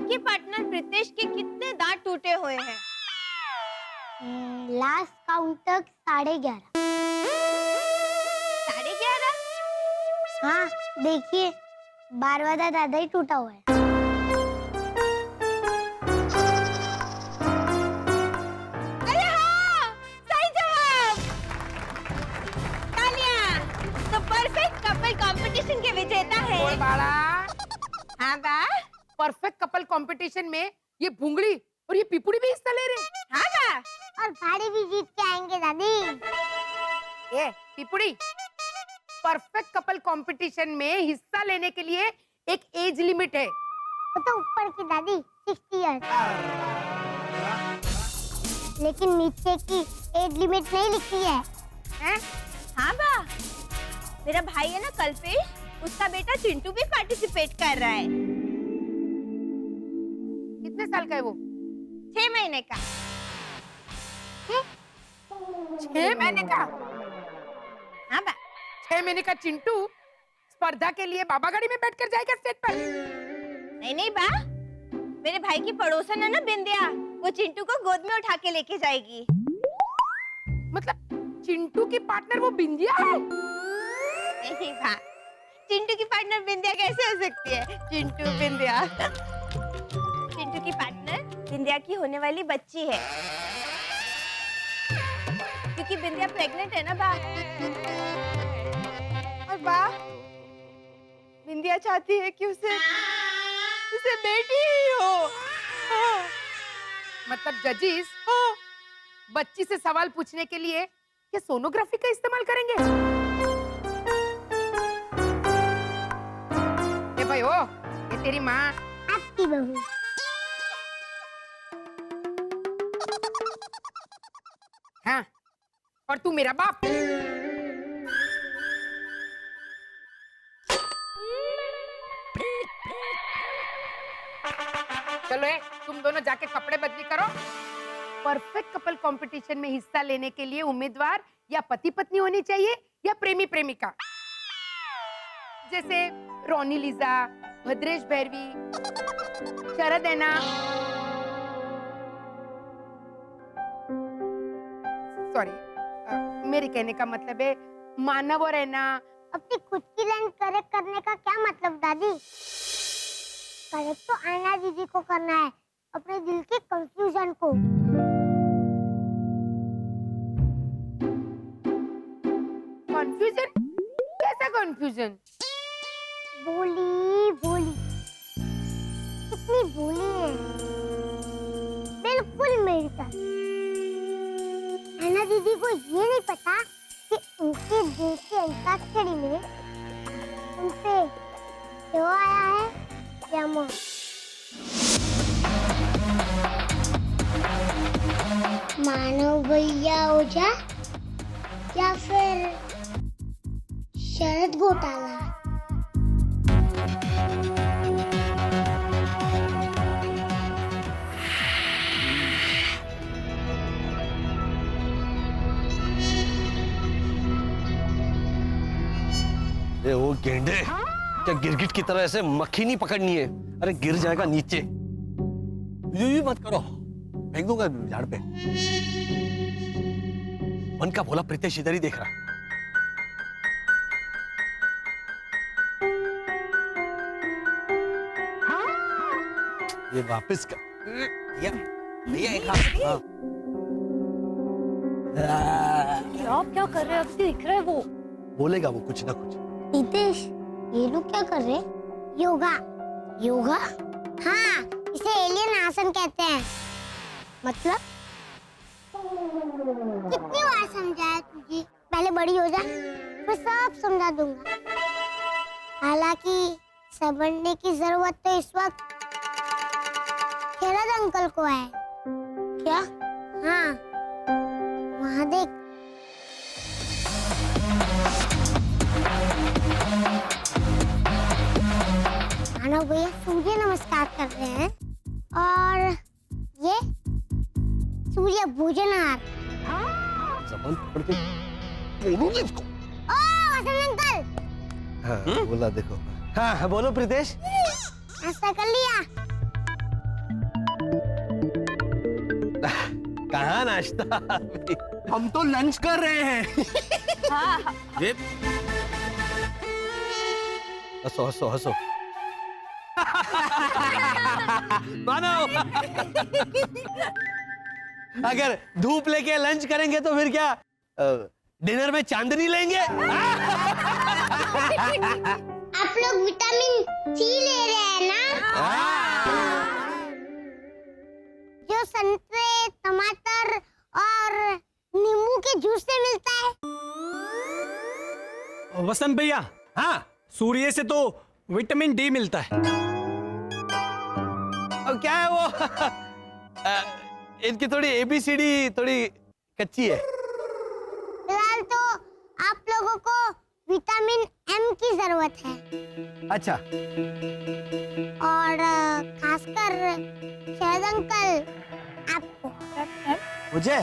आपके पार्टनर प्रीतेश के कितने दांत टूटे हुए हैं? लास्ट काउंट तक 11.5। 11.5? हाँ देखिए, 12वां दांत आधा ही टूटा हुआ है। अरे हाँ, सही जवाब। तालियां। तो परफेक्ट कपल कंपटीशन के विजेता है। बोल बाड़ा। हाँ बा। परफेक्ट कपल कंपटीशन में ये भूंगड़ी और ये पिपुड़ी भी हिस्सा ले रहे हैं। हाँ बा। और भाड़े भी जीत के आएंगे दादी। ए पिपुड़ी, परफेक्ट कपल कंपटीशन में हिस्सा लेने के लिए एक एज लिमिट है। वो तो ऊपर की दादी 60 इयर्स, लेकिन नीचे की एज लिमिट नहीं लिखी है। हैं? हाँ बा। मेरा भाई है ना कल्पेश, उसका बेटा चिंटू भी पार्टिसिपेट कर रहा है। कितने साल का है वो? 6 महीने का। 6 महीने का? हाँ बा। 6 महीने का चिंटू स्पर्धा के लिए बाबा गाड़ी में बैठकर जाएगा स्टेज पर? नहीं नहीं बा, मेरे भाई की पड़ोसन है ना बिंदिया, वो चिंटू को गोद में उठा के लेके जाएगी। मतलब चिंटू की पार्टनर वो बिंदिया है? नहीं बा, चिंटू की पार्टनर बिंदिया कैसे हो सकती है? चिंटू बिंदिया। चिंटू की पार्टनर बिंदिया की होने वाली बच्ची है, क्योंकि बिंदिया प्रेग्नेंट है ना बा। और बा, बिंदिया चाहती है कि उसे बेटी ही हो। हाँ। मतलब जजिस बच्ची से सवाल पूछने के लिए क्या सोनोग्राफी का इस्तेमाल करेंगे? ए भाई ओ, ये तेरी माँ। आपकी बहू। हाँ, और तू मेरा बाप। चलो तुम दोनों जाके कपड़े बदली करो। परफेक्ट कपल कंपटीशन में हिस्सा लेने के लिए उम्मीदवार या पति पत्नी होनी चाहिए या प्रेमी प्रेमिका, जैसे रोनी लीजा, भद्रेश भैरवी, शरद ऐना। सॉरी, मेरे कहने का मतलब है मानव और ऐना। अपनी खुद की लाइन करेक्ट करने का क्या मतलब दादी? करेक्ट तो आयना दीदी को करना है, अपने दिल के कंफ्यूजन को। कंफ्यूजन? कैसा कंफ्यूजन? भोली भोली, कितनी भोली है, बिल्कुल मेरी तरह। आयना दीदी को ये नहीं पता कि उनके दिल के अंताक्षरी में उनसे जो आया है क्या मानव भैया हो जा या फिर शरद घोटाला। वो गेंडे, क्या गिरगिट की तरह ऐसे मक्खी नहीं पकड़नी है? अरे गिर जाएगा नीचे। यूं मत करो, फेंक दूंगा झाड़ पे। मन का भोला प्रीतेश इधर ही देख रहा। ये वापस का भैया एक हाथ। आप क्या कर रहे हैं? अब दिख रहा है वो। बोलेगा वो कुछ ना कुछ। प्रीतेश, ये लोग क्या कर रहे? योगा। योगा? हाँ, इसे एलियन आसन कहते हैं। मतलब? कितनी बार समझाया तुझे? पहले बड़ी हो जा, फिर सब समझा दूंगा। हालांकि समझने की जरूरत तो इस वक्त शरद अंकल को है। क्या? हाँ, वहाँ देख। मानव भैया सूर्य नमस्कार कर रहे हैं और ये सूर्य भोजनाहार। जबान पकड़ के बोलूंगा इसको। ओ वसंत अंकल। हाँ बोला देखो। हाँ बोलो प्रीतेश। नाश्ता कर लिया? कहाँ नाश्ता? हम तो लंच कर रहे हैं। हाँ ये हंसो हंसो हंसो। मानो अगर धूप लेके लंच करेंगे तो फिर क्या डिनर में चांदनी लेंगे? आप लोग विटामिन सी ले रहे हैं ना? जो संतरे, टमाटर और नींबू के जूस से मिलता है। वसंत भैया, हाँ सूर्य से तो विटामिन डी मिलता है। अब क्या है वो इनकी थोड़ी एबीसीडी थोड़ी कच्ची है। फिलहाल तो आप लोगों को विटामिन एम की जरूरत है। अच्छा और खासकर शायद अंकल आपको। मुझे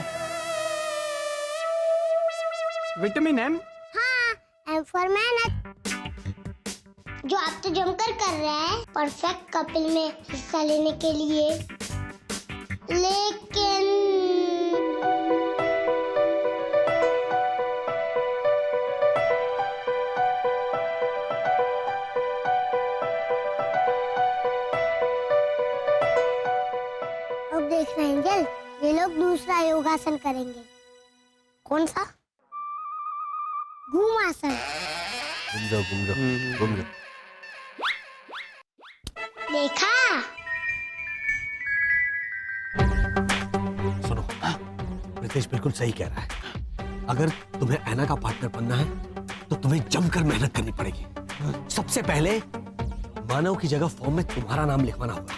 विटामिन एम? हाँ, एम फॉर मेहनत, जो आप तो जमकर कर रहे हैं परफेक्ट कपिल में हिस्सा लेने के लिए। लेकिन अब देख रहे हैं एंजल, ये लोग दूसरा योगासन करेंगे। कौन सा? घूमासन। घूम जाओ घूम जाओ घूम जाओ। देखा? सुनो, प्रीतेश बिल्कुल सही कह रहा है। अगर तुम्हें ऐना का पार्टनर बनना है तो तुम्हें जमकर मेहनत करनी पड़ेगी। सबसे पहले मानव की जगह फॉर्म में तुम्हारा नाम लिखवाना होगा।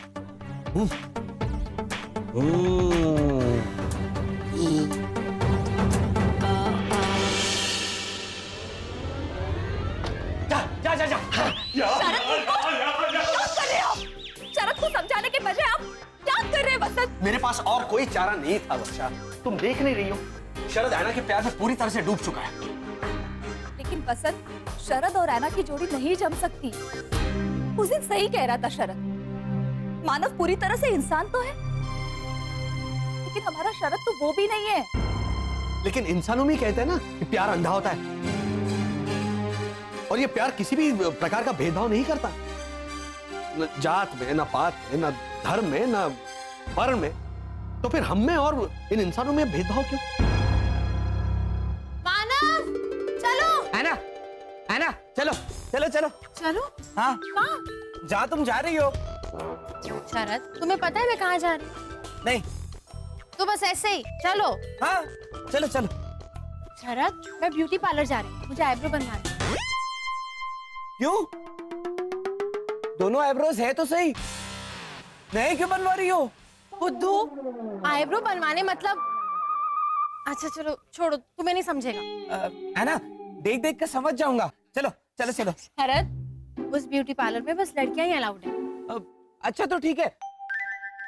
जा जा जा जा। शरद को समझाने के बजाय आप क्या कर रहे हैं वसंत? मेरे पास और कोई चारा नहीं था वर्षा, तुम देख नहीं रही हो शरद ऐना के प्यार में पूरी तरह से डूब चुका है। लेकिन वसंत, शरद और ऐना की जोड़ी नहीं जम सकती। उस दिन सही कह रहा था शरद, मानव पूरी तरह से इंसान तो है, लेकिन हमारा शरद तो वो भी नहीं है। लेकिन इंसानों में कहते हैं ना कि प्यार अंधा होता है, और ये प्यार किसी भी प्रकार का भेदभाव नहीं करता, न जात में, न पात में, न धर्म में, न वर्ण में। तो फिर हम में और इन इंसानों में भेदभाव क्यों? मानव, चलो। ऐना, ऐना, चलो चलो चलो। चलो? हाँ, कहाँ? जा तुम जा रही हो? शरद, तुम्हें पता है मैं कहाँ जा रही हूँ? नहीं। तो बस ऐसे ही चलो। हाँ, चलो चलो। शरद, मैं ब्यूटी पार्लर जा रही हूँ, मुझे आईब्रो बनवाना है। क्यों? दोनों आईब्रोज है तो सही, नए क्यों बनवा रही हो? बुद्धू, आईब्रो बनवाने मतलब। अच्छा चलो छोड़ो, तुम्हें नहीं समझेगा। है ना, देख देख कर समझ जाऊंगा। चलो चलो चलो। शरद, उस ब्यूटी पार्लर में बस लड़कियां ही अलाउड है। अच्छा तो ठीक है,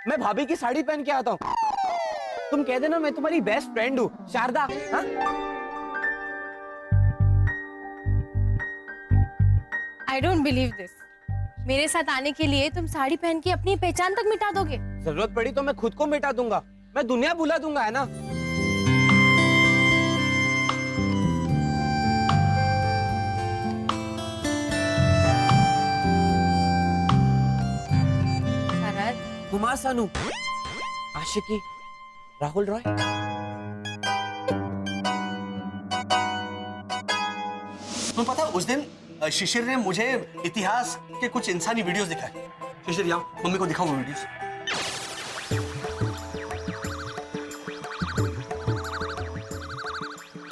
मैं भाभी की साड़ी पहन के आता हूँ। तुम कह देना मैं तुम्हारी बेस्ट फ्रेंड हूँ, शारदा। हाँ? I don't believe this. मेरे साथ आने के लिए तुम साड़ी पहन के अपनी पहचान तक मिटा दोगे? जरूरत पड़ी तो मैं खुद को मिटा दूंगा, मैं दुनिया भुला दूंगा, है ना? शरद, कुमार सानू, आशिकी, राहुल रॉय। तुम्हें पता है उस दिन शिशिर ने मुझे इतिहास के कुछ इंसानी वीडियोस दिखाए। शिशिर यहाँ मम्मी को दिखाओ वो वीडियोस।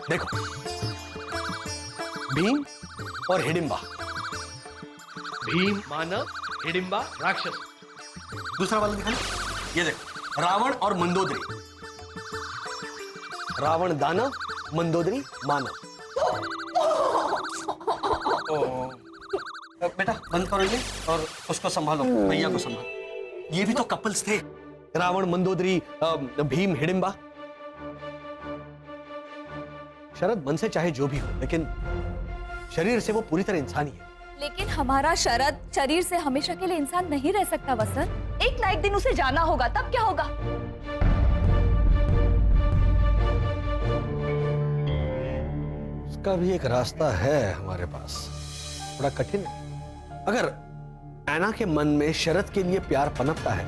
देखो, भीम और हिडिंबा। भीम मानव, हिडिंबा राक्षस। दूसरा वाला दिखाना, ये देखो, रावण और मंदोदरी। रावण दानव, मंदोदरी मानव। बेटा बंद करो ये और उसको संभालो, भैया को संभालो। ये भी तो कपल्स थे, रावण, मंदोदरी, भीम, हिडिंबा। शरद मन से चाहे जो भी हो, लेकिन शरीर से वो पूरी तरह इंसान ही है। लेकिन हमारा शरद शरीर से हमेशा के लिए इंसान नहीं रह सकता वसंत। एक ना एक दिन उसे जाना होगा, तब क्या होगा? का भी एक रास्ता है हमारे पास, थोड़ा कठिन है। अगर ऐना के मन में शरद के लिए प्यार पनपता है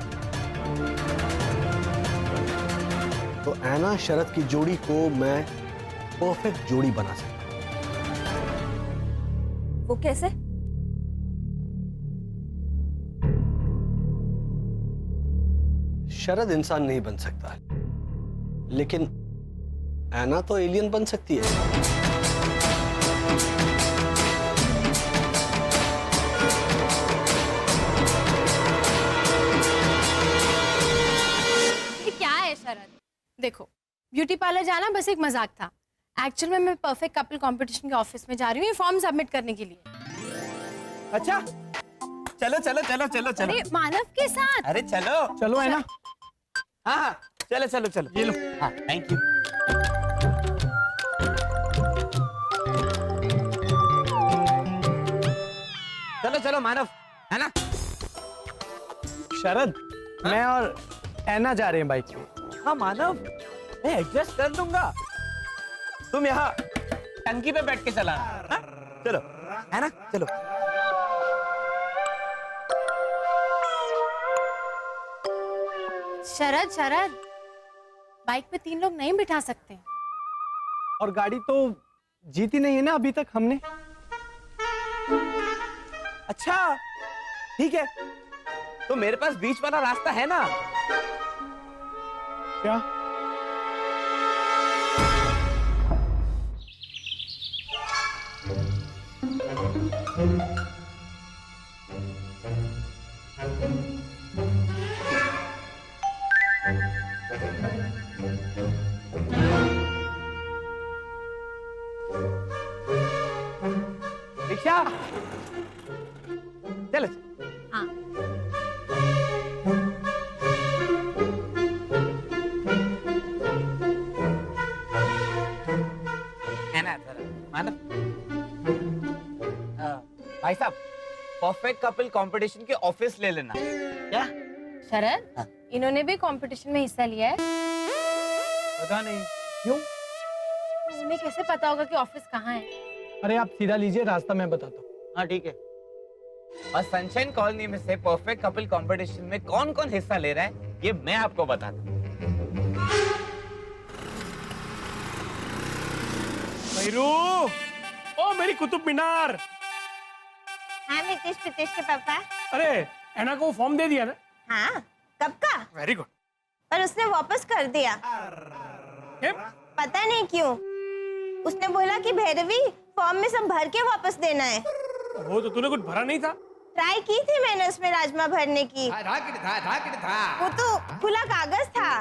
तो ऐना शरद की जोड़ी को मैं परफेक्ट जोड़ी बना सकता हूं। वो कैसे? शरद इंसान नहीं बन सकता, लेकिन ऐना तो एलियन बन सकती है। ये क्या है शरद? देखो, ब्यूटी पार्लर जाना बस एक मजाक था। एक्चुअल में मैं परफेक्ट कपल कंपटीशन के ऑफिस में जा रही हूँ ये फॉर्म सबमिट करने के लिए। अच्छा, चलो चलो चलो चलो चलो। अरे मानव के साथ। अरे चलो चलो है ना। हाँ हाँ चलो चलो चलो। ये लो। हाँ थैंक यू। चलो चलो मानव, है ना? शरद, मैं और ऐना जा रहे हैं बाइक पे। हाँ मानव, मैं एडजस्ट कर दूंगा। तुम यहाँ टंकी पे बैठ के चला, हाँ? चलो, है ना? चलो। शरद शरद, बाइक पे 3 लोग नहीं बिठा सकते। और गाड़ी तो जीती नहीं है ना अभी तक हमने। अच्छा, ठीक है। तो मेरे पास बीच वाला रास्ता है ना? क्या? रिक्शा, चलो। हाँ। है ना मानव? भाई साहब, परफेक्ट कपल कंपटीशन के ऑफिस ले लेना। क्या? शरद, हाँ। इन्होंने भी कंपटीशन में हिस्सा लिया है। पता नहीं क्यों। तो उन्हें कैसे पता होगा कि ऑफिस कहाँ है? अरे आप सीधा लीजिए, रास्ता मैं बताता हूँ। हाँ ठीक है। और सनशाइन कॉलोनी में से परफेक्ट कपल कंपटीशन में कौन कौन हिस्सा ले रहा है ये मैं आपको बताता हूँ। भैरू, ओ मेरी कुतुब मीनार। हाँ मितेश पितेश के पापा। अरे ऐना को फॉर्म दे दिया ना? हाँ, कब का? Very good. पर उसने वापस कर दिया। पता नहीं क्यों। उसने बोला कि भैरवी फॉर्म में सब भर के वापस देना है। वो तो तूने कुछ भरा नहीं था। ट्राई की थी मैंने उसमें राजमा भरने की। वो तो खुला कागज था,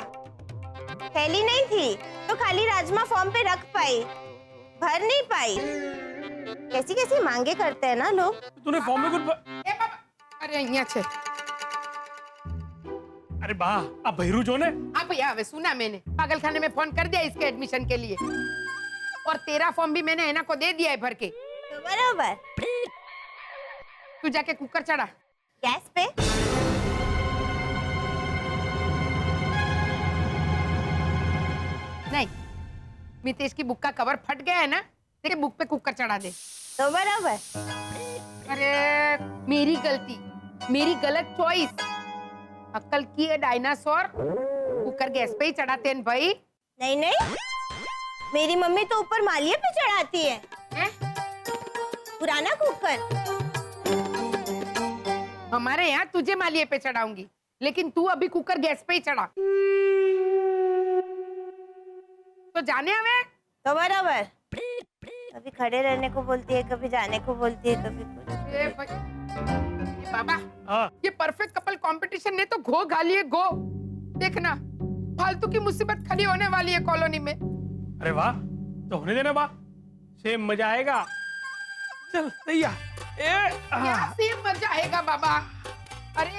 थैली नहीं थी, तो खाली राजमा फॉर्म पे रख पाई, भर नहीं पाई। कैसी कैसी मांगे करते हैं ना लोग। तूने फॉर्म में कुछ ए बाबा, अरे यहाँ छे। अरे वाह, अब भैरू जो ने। हाँ भैया, वे सुना मैंने, पागल खाने में फोन कर दिया इसके एडमिशन के लिए। और तेरा फॉर्म भी मैंने ऐना को दे दिया है भर के। तो बराबर। तू जाके कुकर चढ़ा। गैस पे। नहीं, मितेश की बुक का कवर फट गया है ना, तेरे बुक पे कुकर चढ़ा दे। तो बराबर। अरे मेरी गलती, मेरी गलत चॉइस। अक्ल की है डायनासोर, कुकर गैस पे ही चढ़ाते हैं भाई। नहीं नहीं, मेरी मम्मी तो ऊपर मालिये पे चढ़ाती है। हैं? पुराना कुकर। हमारे यहाँ तुझे मालिये पे चढ़ाऊंगी, लेकिन तू अभी कुकर गैस पे ही चढ़ा। तो जाने हमें। तो बराबर। कभी खड़े रहने को बोलती है, कभी जाने को बोलती है, कभी कुछ। ए भाई, ये बाबा, हाँ। ये परफेक्ट कपल कंपटीशन ने तो घो घाली है, घो। देखना, फालतू की मुसीबत खड़ी होने वाली है कॉलोनी में। अरे वाह, तो होने देना वाह, सेम मजा आएगा। चल तैयार। क्या सेम मजा आएगा बाबा? अरे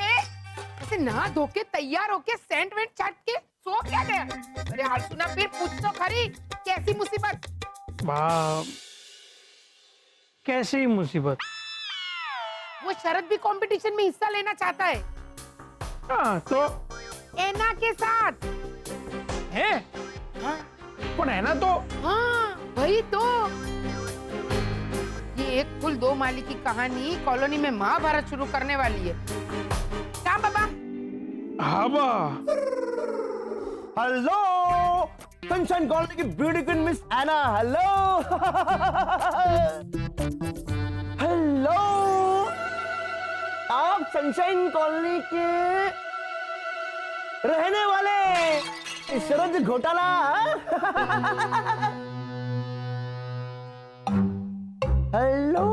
ऐसे नहा धो के तैयार होके सेंट वेंट चाट के सो क्या गया? अरे हाल सुना, फिर पूछ तो खरी, कैसी मुसीबत? वाह, कैसी मुसीबत। वो शरद भी कंपटीशन में हिस्सा लेना चाहता है। हाँ तो ऐना के साथ। है। हाँ, पण है ना तो। हाँ, वही तो, ये एक फूल दो माली की कहानी कॉलोनी में महाभारत शुरू करने वाली है। क्या बाबा? हाँ बा। हेलो सनशाइन कॉलोनी की ब्यूटी क्वीन मिस एना। हेलो हेलो, आप सनशाइन कॉलोनी के रहने वाले शरद घोटाला? हेलो,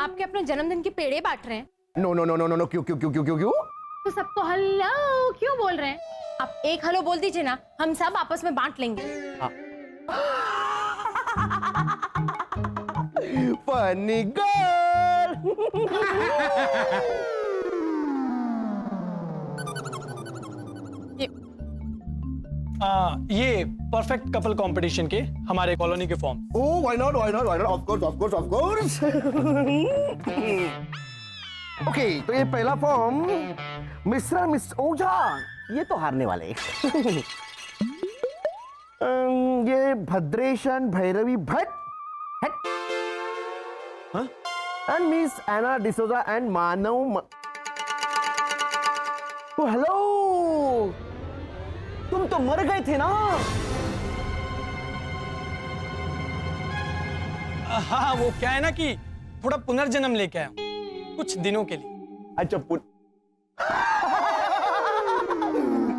आपके अपने जन्मदिन की पेड़े बांट रहे हैं no no no no no, क्यों क्यों क्यों क्यों क्यों क्यों? तो सबको हेलो क्यों बोल रहे हैं? आप एक हेलो बोल दीजिए ना, हम सब आपस में बांट लेंगे। Funny girl. ये परफेक्ट कपल कंपटीशन के हमारे कॉलोनी के form. Oh, why not? Why not? Why not? Of course, of course, of course. Okay, तो ये पहला फॉर्म मिस्टर मिस ओझा, ये तो हारने वाले। ये भद्रेशन Bhairavi Bhatt and miss Ena D'Souza and Manav. तो हेलो, तुम तो मर गए थे ना? हाँ, वो क्या है ना कि थोड़ा पुनर्जन्म लेके आया हूं कुछ दिनों के लिए। अच्छा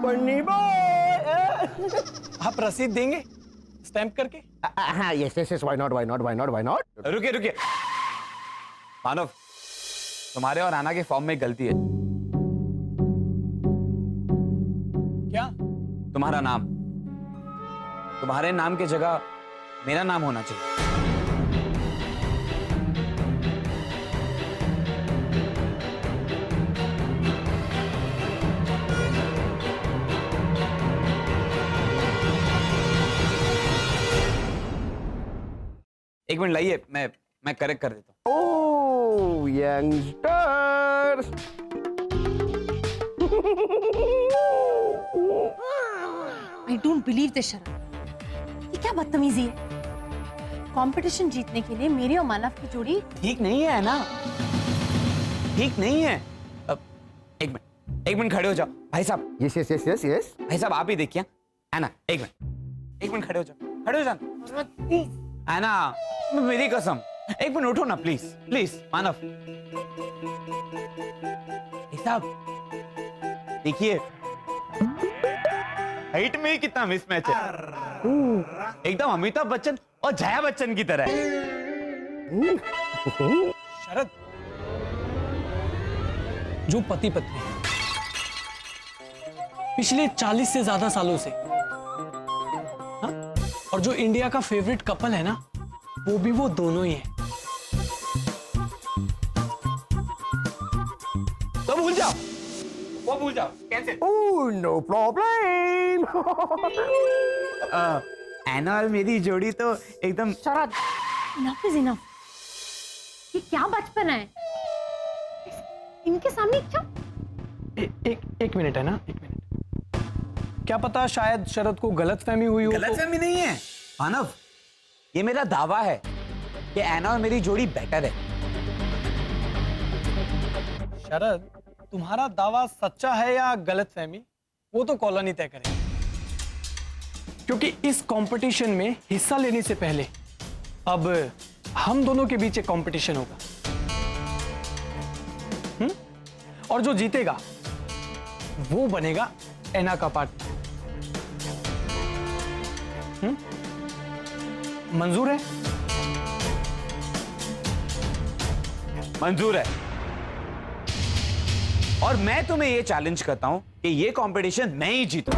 पन्नी बॉय, आप रसीद देंगे स्टैंप करके? हाँ, yes yes yes, why not why not why not why not. रुकिए रुकिए मानव, तुम्हारे और आना के फॉर्म में गलती है। क्या? तुम्हारा नाम, तुम्हारे नाम की जगह मेरा नाम होना चाहिए। एक मिनट लाइए, मैं करेक्ट कर देता हूँ। Oh youngsters, I don't believe this, Sharad. ये क्या बदतमीजी है? कंपटीशन जीतने के लिए मेरी और मानव की जोड़ी ठीक नहीं है ना, ठीक नहीं है। अब एक मिनट खड़े हो जाओ भाई साहब। Yes yes yes yes yes, भाई साहब आप ही देखिए, है ना? एक मिनट खड़े हो जाओ, खड़े हो जाओ। है ना, मेरी कसम, एक मिनट उठो ना प्लीज प्लीज। मानव भाई साहब देखिए, हाइट में ही कितना मिसमैच है, एकदम अमिताभ बच्चन और जया बच्चन की तरह है। शरद, जो पति पत्नी पिछले 40 से ज्यादा सालों से, हाँ? और जो इंडिया का फेवरेट कपल है ना, वो भी वो दोनों ही है। तो भूल जाओ, वो भूल जाओ, cancel. Oh no problem. Ena और मेरी जोड़ी तो एकदम। Sharad, enough is enough. ये क्या बचपन है? इनके सामने क्या? एक मिनट है ना, एक मिनट। क्या पता शायद शरद को गलतफहमी हुई हो। गलतफहमी नहीं है मानव, ये मेरा दावा है कि एना और मेरी जोड़ी बेटर है। शरद, तुम्हारा दावा सच्चा है या गलतफहमी, वो तो कॉलोनी तय करेगी। क्योंकि इस कंपटीशन में हिस्सा लेने से पहले अब हम दोनों के बीच एक कंपटीशन होगा। और जो जीतेगा वो बनेगा एना का पार्टनर। मंजूर है? मंजूर है। और मैं तुम्हें ये चैलेंज करता हूं कि ये कंपटीशन मैं ही जीतूं।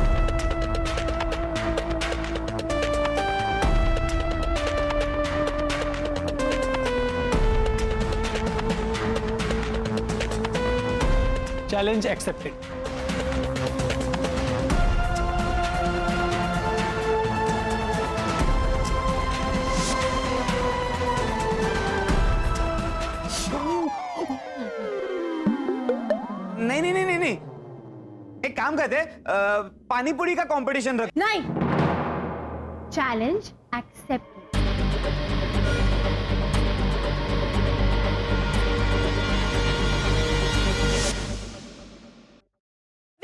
Challenge accepted. नहीं, एक काम कर, कहते पानी पूरी का कंपटीशन रख। नहीं, challenge accept.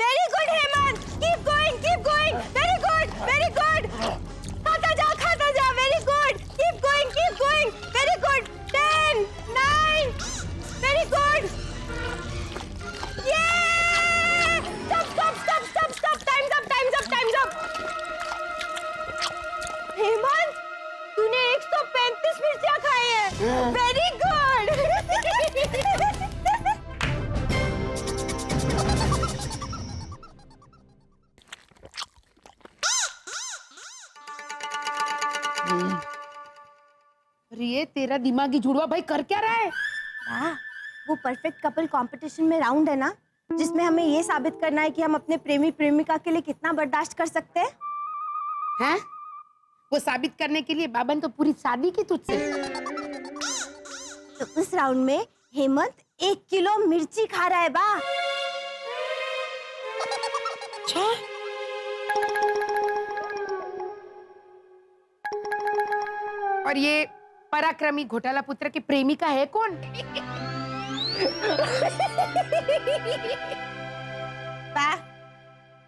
Very good Hemant, keep going, very good. खाता जा, very good, keep going, very good. 10, 9, very good. ये स्टॉप, टाइम्स अप। हेमंत, तूने 135 मिर्चियां खाई है। Very good. अरे ये तेरा दिमागी जुड़वा भाई कर क्या रहा है? वो परफेक्ट कपल कंपटीशन में राउंड है ना, जिसमें हमें ये साबित करना है कि हम अपने प्रेमी प्रेमिका के लिए कितना बर्दाश्त कर सकते हैं। हैं? वो साबित करने के लिए बाबा ने तो पूरी शादी की तुझसे। तो उस राउंड में हेमंत 1 किलो मिर्ची खा रहा है बा। और ये पराक्रमी घोटाला पुत्र की प्रेमिका है कौन? बा,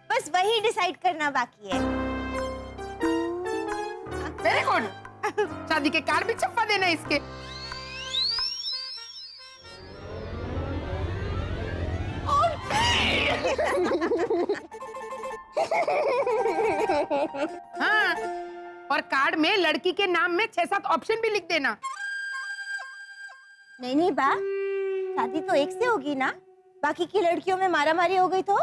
बस वही डिसाइड करना बाकी है। Very good. शादी के कार्ड भी छपवा देना इसके। हाँ, और कार्ड में लड़की के नाम में 6-7 ऑप्शन भी लिख देना। नहीं बा, शादी तो एक से होगी ना, बाकी की लड़कियों में मारामारी हो गई तो?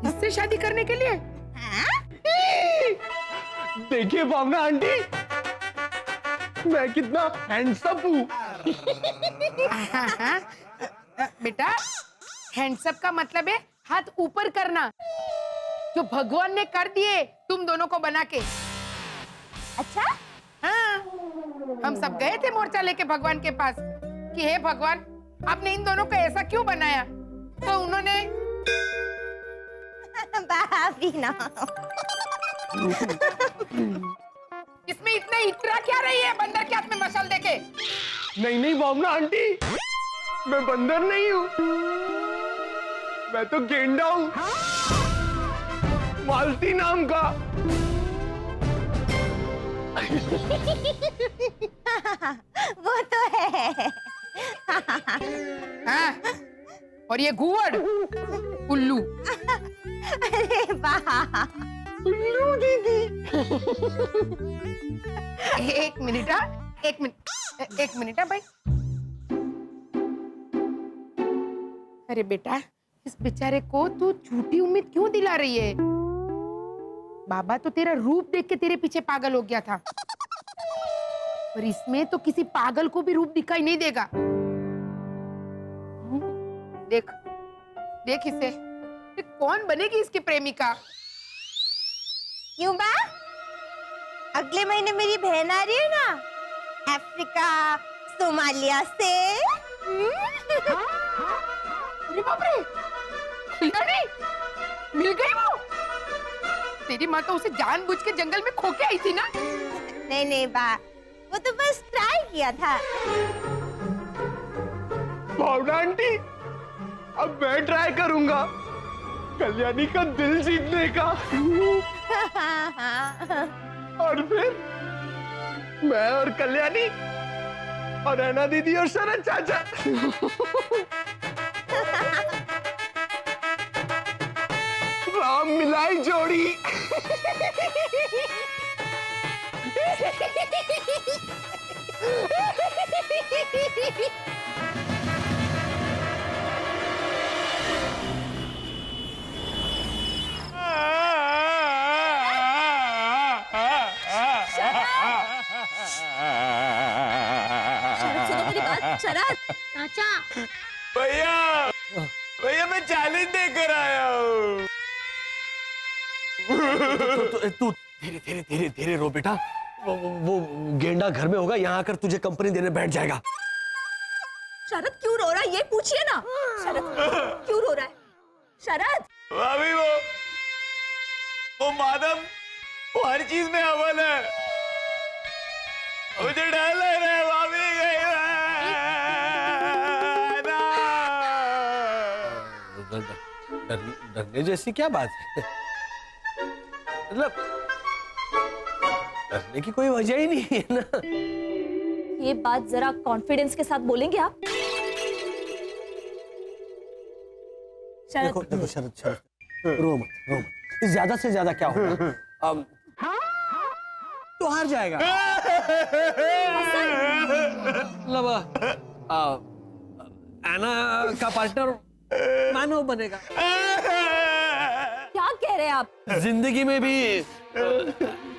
इससे शादी करने के लिए? देखिए भावना आंटी, मैं कितना हैंडसम हूँ। बेटा, हैंडसम का मतलब है हाथ ऊपर करना, जो भगवान ने कर दिए तुम दोनों को बना के। अच्छा, हाँ, हम सब गए थे मोर्चा लेके भगवान के पास कि हे भगवान, आपने इन दोनों को ऐसा क्यों बनाया? तो उन्होंने भाभी ना। इसमें इतना इतरा क्या रही है बंदर के हाथ में मशाल देके? नहीं भावना आंटी, मैं बंदर नहीं हूँ, मैं तो गेंडा हूँ, मालती नाम का। वो तो है। हाँ, और ये घुवड़ उल्लू। अरे वाह, उल्लू दीदी। एक मिनट भाई। अरे बेटा, इस बेचारे को तू झूठी उम्मीद क्यों दिला रही है? बाबा तो तेरा रूप देख के तेरे पीछे पागल हो गया था, पर इसमें तो किसी पागल को भी रूप दिखाई नहीं देगा। देख देख इसे, ये कौन बनेगी इसकी प्रेमिका? क्यों बा? अगले महीने मेरी बहन आ रही है ना, अफ्रीका सोमालिया से। अरे बाप रे, कल्याणी, मिल गई वो? तेरी माँ तो उसे जानबूझ के जंगल में खो के आई थी ना? नहीं बा, वो तो बस ट्राई किया था। भावना आंटी, अब मैं ट्राई करूंगा कल्याणी का दिल जीतने का। और फिर मैं और कल्याणी और ऐना दीदी और शरद चाचा। राम मिलाई जोड़ी। शरद, सुनो मेरी बात। शरद, चाचा, भैया, भैया मैं चैलेंज देकर आया हूँ। तू धीरे धीरे धीरे धीरे रो बेटा। वो गेंडा घर में होगा, यहाँ आकर तुझे कंपनी देने बैठ जाएगा। शरद क्यों रो रहा है ये पूछिए ना। शरद क्यों रो रहा है? शरद भाभी वो माधव वो हर चीज में अव्वल है, मुझे डर लग रहा है भाभी। डरने जैसी क्या बात है? मतलब डरने की कोई वजह ही नहीं है ना। ये बात जरा कॉन्फिडेंस के साथ बोलेंगे आप? देखो देखो शरद रो मत। ज्यादा से ज्यादा क्या होगा? तो हार जाएगा। मतलब एना का पार्टनर मानव बनेगा। क्या कह रहे हैं आप? जिंदगी में भी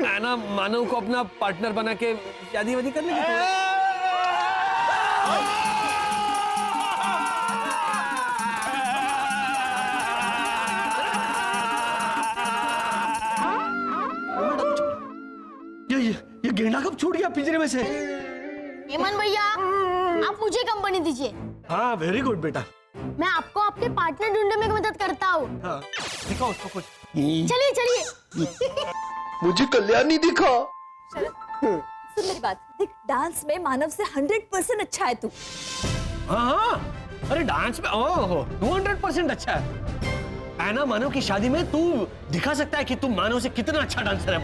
एना मानव को अपना पार्टनर बना के शादी वादी कर लेगी। ये गेंडा कब छूट गया पिंजरे में से? हेमंत भैया आप मुझे कंपनी दीजिए, हाँ वेरी गुड बेटा। मैं आपको आपके पार्टनर ढूंढने में मदद करता हूँ। हाँ, दिखाओ उसको कुछ। चलिए चलिए। मुझे कल्याणी दिखा। शरद सुन मेरी बात, देख डांस में मानव से 100% अच्छा है तू। हाँ अरे डांस में ओहो 200% अच्छा है ना। मानव की शादी में तू दिखा सकता है कि तू मानव से कितना अच्छा डांसर है।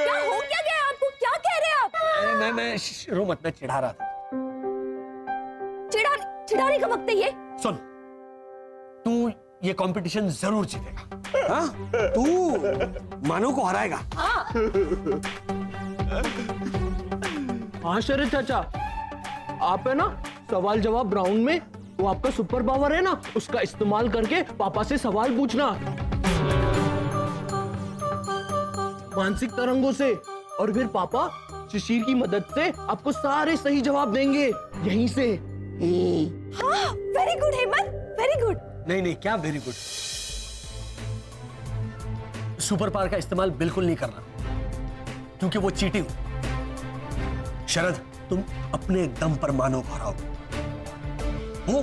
क्या हो क्या गया आपको? क्या कह रहे हैं आप? मैं रो मत, मैं चिढ़ा रहा था। चिढ़ाने का वक्त है ये? सुन तू ये कंपटीशन जरूर जीतेगा। हाँ? तू मानव को हराएगा। हाँ शरद चाचा, आप है ना सवाल जवाब राउंड में वो आपका सुपर पावर है ना, उसका इस्तेमाल करके पापा से सवाल पूछना मानसिक तरंगों से, और फिर पापा शिशिर की मदद से आपको सारे सही जवाब देंगे यहीं से। हाँ very good Hemant, very good. नहीं क्या वेरी गुड? सुपर पावर का इस्तेमाल बिल्कुल नहीं करना, क्योंकि वो चीटिंग। शरद तुम अपने दम पर मानव को हराओ। वो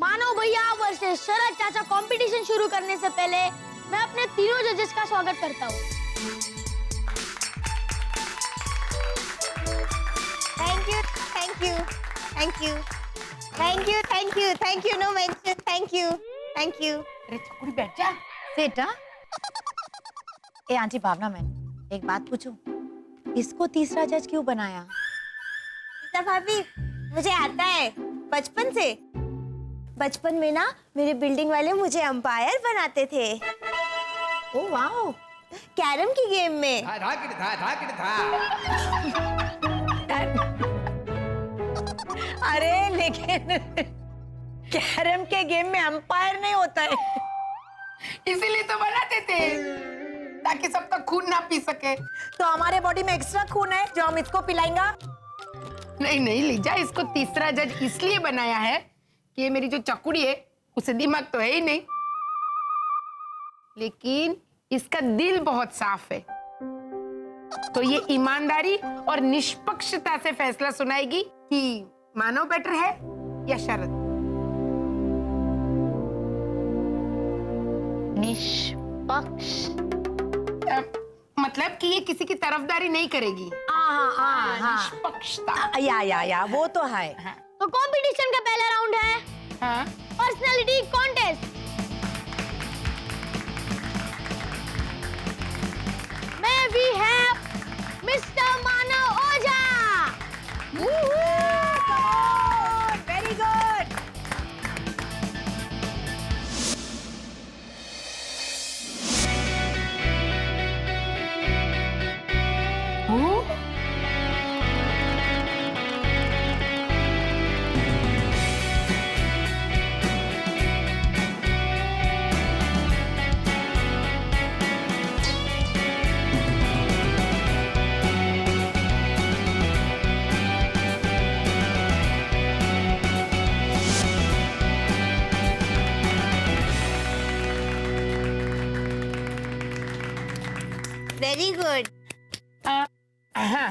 मानव भैया वर्सेस शरद चाचा कंपटीशन शुरू करने से पहले मैं अपने तीनों जजेस का स्वागत करता हूँ। Thank you thank you thank you thank you thank you thank you know mention thank you thank you. अरे चकुड़ी बैठ जा। बेटा ए आंटी भावना, मैं एक बात पूछूं, इसको तीसरा जज क्यों बनाया? भाभी मुझे आता है बचपन से। बचपन में ना मेरे बिल्डिंग वाले मुझे अंपायर बनाते थे। ओ वाओ, कैरम की गेम में। अरे लेकिन कैरम के गेम में अंपायर नहीं होता है। इसीलिए तो बनाते थे, ताकि सब तक खून ना पी सके। तो हमारे बॉडी में एक्स्ट्रा खून है जो हम इसको पिलाएंगा। नहीं लीजा, इसको तीसरा जज इसलिए बनाया है कि ये मेरी जो चकुड़ी है उसे दिमाग तो है ही नहीं, लेकिन इसका दिल बहुत साफ है। तो ये ईमानदारी और निष्पक्षता से फैसला सुनाएगी कि मानव बेटर है या शरद। निष्पक्ष मतलब कि ये किसी की तरफदारी नहीं करेगी। निष्पक्षता। या वो तो है। तो कंपटीशन का पहला राउंड है हाँ? Personality contest. मैं भी है mister Manav Ojha. Very good. Very good. हाँ हाँ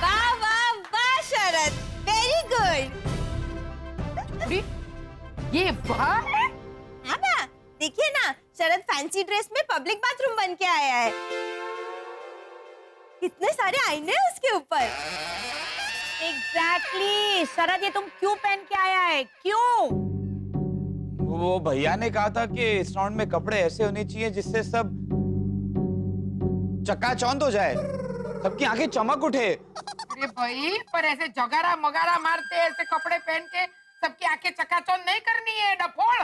वाह वाह वाह शरद, वेरी गुड। ये वाह है। हाँ ना, देखिए ना, शरद फैंसी ड्रेस में पब्लिक बाथरूम बन के आया है। कितने सारे आईने हैं उसके ऊपर। एग्जैक्टली शरद, ये तुम क्यों पहन के आया है, क्यों? वो भैया ने कहा था कि इस राउंड में कपड़े ऐसे होने चाहिए जिससे सब चकाचौंध हो जाए, सबकी आंखें चमक उठे। अरे भाई, पर ऐसे जगारा मगारा मारते ऐसे कपड़े पहन के सबकी आंखें चकाचौंध नहीं करनी है, डफोड़।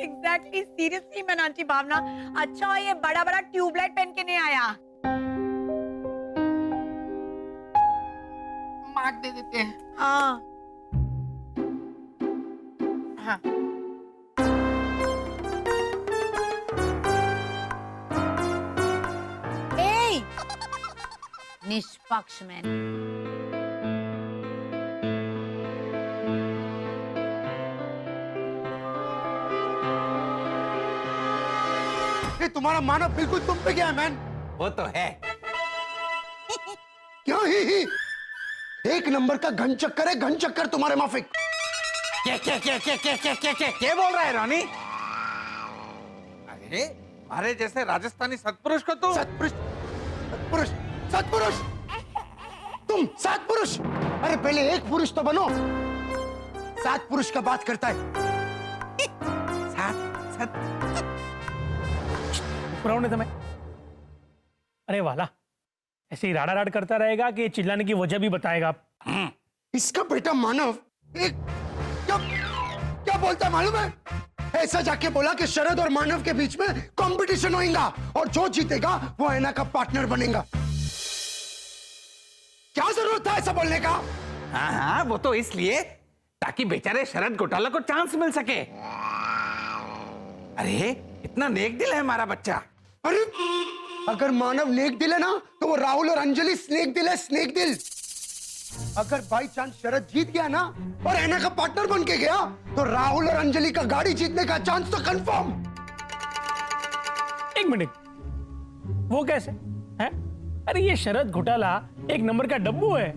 एग्जैक्टली, सीरियसली मनाची भावना, अच्छा ये बड़ा बड़ा ट्यूबलाइट पहन के नहीं आया। मार्क दे देते हैं। हाँ हाँ निष्पक्ष मैन। ये तुम्हारा मानव बिल्कुल तुम पे गया है मैन। वो तो है। क्या ही एक नंबर का घन चक्कर है, घन चक्कर तुम्हारे माफिक। क्या बोल रहा है रोनी? अरे हमारे जैसे राजस्थानी सत्पुरुष को तो सत्पुरुष सत्पुरुष सत्पुरुष, तुम सात पुरुष। अरे पहले एक पुरुष तो बनो। सात पुरुष का बात करता है। पुराने समय। अरे वाला, ऐसे ही राड़ा राड़ करता रहेगा कि चिल्लाने की वजह भी बताएगा। इसका बेटा मानव एक क्या बोलता है मालूम है? ऐसा जाके बोला कि शरद और मानव के बीच में कंपटीशन होगा और जो जीतेगा वो ऐना का पार्टनर बनेगा। क्या जरूरत था ऐसा बोलने का? हाँ हाँ, वो तो इसलिए ताकि बेचारे शरद घोटाला को चांस मिल सके। अरे इतना नेक दिल है हमारा बच्चा। अरे अगर मानव नेक दिल है ना, तो वो राहुल और अंजलि स्नेक दिल है, स्नेक दिल। अगर बाई चांस शरद जीत गया ना और ऐना का पार्टनर बन के गया, तो राहुल और अंजलि का गाड़ी जीतने का चांस तो कंफर्म। एक मिनट, वो कैसे है? अरे ये शरद घोटाला एक नंबर का डब्बू है।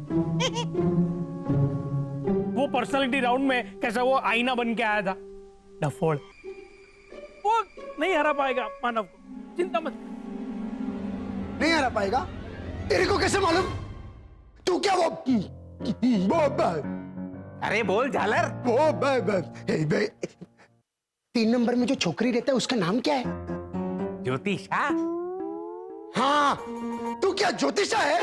वो पर्सनालिटी राउंड में कैसा वो आईना बन के आया था, डफोड़। वो नहीं हरा पाएगा मानव को, चिंता मत। नहीं हरा पाएगा? तेरे को कैसे मालूम? तू क्या वो अरे बोल झालर। वो 3 नंबर में जो छोकरी रहता है उसका नाम क्या है? ज्योतिषा। हाँ, तू क्या ज्योतिषा है?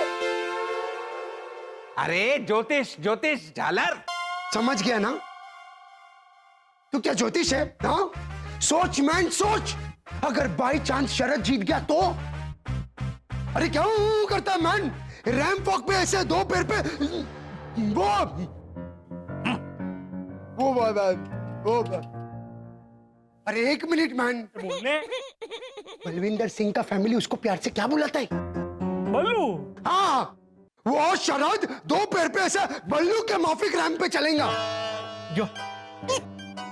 अरे ज्योतिष ज्योतिष झालर। समझ गया ना? तू क्या ज्योतिष है? हाँ, सोच मैन सोच। अगर बाई चांस शरद जीत गया तो? अरे क्या करता है मैन? रैंप वॉक पे ऐसे 2 पैर पे वो अरे 1 मिनट मैन। बलविंदर सिंह का फैमिली उसको प्यार से क्या बुलाता है? बल्लू। हाँ, वो शरद 2 पैर पे ऐसे बल्लू के माफिक रैंप पे चलेगा। जो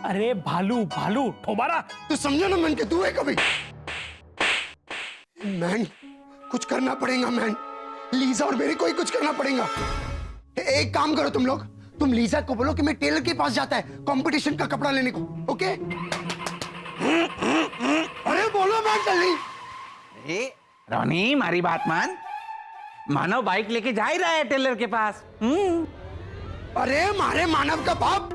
अरे भालू भालू ठोबारा। तू समझो ना मैन के तू है कभी? मैन कुछ करना पड़ेगा मैन, लीजा और मेरे को ही कुछ करना पड़ेगा। एक काम करो तुम लोग, तुम लीजा को बोलो कि मैं टेलर के पास जाता है कंपटीशन का कपड़ा लेने को, ओके? अरे बोलो मैं जल्दी। रोनी मारी बात मान, मानव बाइक लेके जा ही रहा है टेलर के पास। अरे मारे मानव का बाप,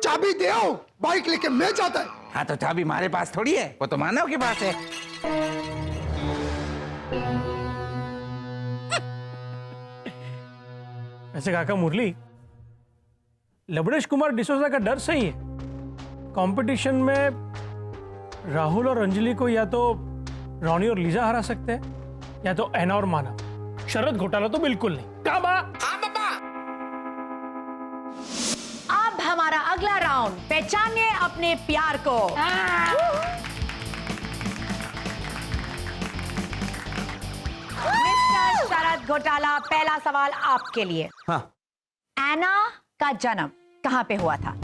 चाबी दे आओ, बाइक लेके मैं जाता है। हाँ तो चाबी हमारे पास थोड़ी है, वो तो मानव के पास है। ऐसे काका मुरली, लवणेश कुमार डिसोजा का डर सही है। कंपटीशन में राहुल और अंजलि को या तो रोनी और लीजा हरा सकते हैं या तो ऐना और मानव। शरद घोटाला तो बिल्कुल नहीं। हाँ बाबा। अब हमारा अगला राउंड, पहचानिए अपने प्यार को। मिस्टर शरद घोटाला, पहला सवाल आपके लिए। हाँ। ऐना का जन्म कहाँ पे हुआ था?